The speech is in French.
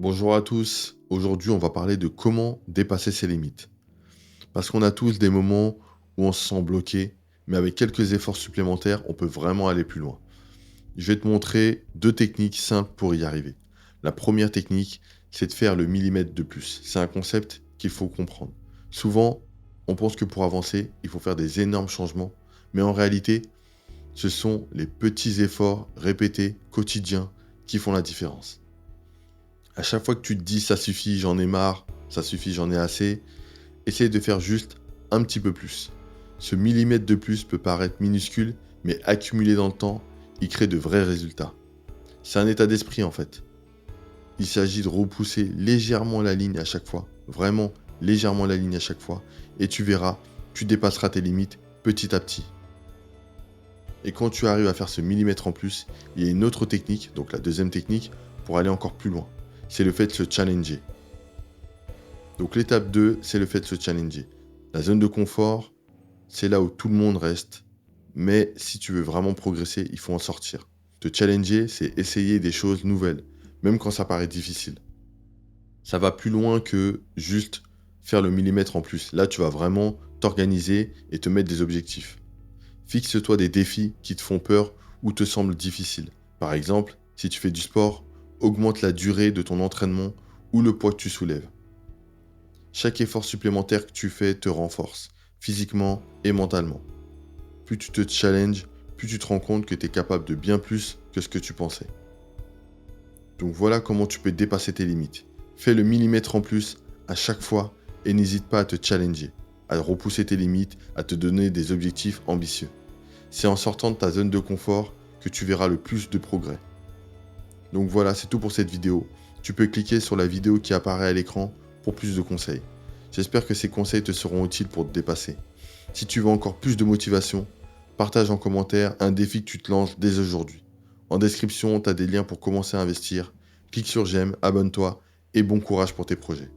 Bonjour à tous, aujourd'hui on va parler de comment dépasser ses limites. Parce qu'on a tous des moments où on se sent bloqué, mais avec quelques efforts supplémentaires, on peut vraiment aller plus loin. Je vais te montrer deux techniques simples pour y arriver. La première technique, c'est de faire le millimètre de plus. C'est un concept qu'il faut comprendre. Souvent, on pense que pour avancer, il faut faire des énormes changements, mais en réalité, ce sont les petits efforts répétés, quotidiens, qui font la différence. À chaque fois que tu te dis ça suffit, j'en ai marre, ça suffit, j'en ai assez, essaye de faire juste un petit peu plus. Ce millimètre de plus peut paraître minuscule, mais accumulé dans le temps, il crée de vrais résultats. C'est un état d'esprit en fait. Il s'agit de repousser légèrement la ligne à chaque fois, vraiment légèrement la ligne à chaque fois, et tu verras, tu dépasseras tes limites petit à petit. Et quand tu arrives à faire ce millimètre en plus, il y a une autre technique, donc la deuxième technique, pour aller encore plus loin. C'est le fait de se challenger. Donc l'étape 2, c'est le fait de se challenger. La zone de confort, c'est là où tout le monde reste. Mais si tu veux vraiment progresser, il faut en sortir. Te challenger, c'est essayer des choses nouvelles, même quand ça paraît difficile. Ça va plus loin que juste faire le millimètre en plus. Là, tu vas vraiment t'organiser et te mettre des objectifs. Fixe-toi des défis qui te font peur ou te semblent difficiles. Par exemple, si tu fais du sport, augmente la durée de ton entraînement ou le poids que tu soulèves. Chaque effort supplémentaire que tu fais te renforce, physiquement et mentalement. Plus tu te challenges, plus tu te rends compte que tu es capable de bien plus que ce que tu pensais. Donc voilà comment tu peux dépasser tes limites. Fais le millimètre en plus à chaque fois et n'hésite pas à te challenger, à repousser tes limites, à te donner des objectifs ambitieux. C'est en sortant de ta zone de confort que tu verras le plus de progrès. Donc voilà, c'est tout pour cette vidéo. Tu peux cliquer sur la vidéo qui apparaît à l'écran pour plus de conseils. J'espère que ces conseils te seront utiles pour te dépasser. Si tu veux encore plus de motivation, partage en commentaire un défi que tu te lances dès aujourd'hui. En description, tu as des liens pour commencer à investir. Clique sur j'aime, abonne-toi et bon courage pour tes projets.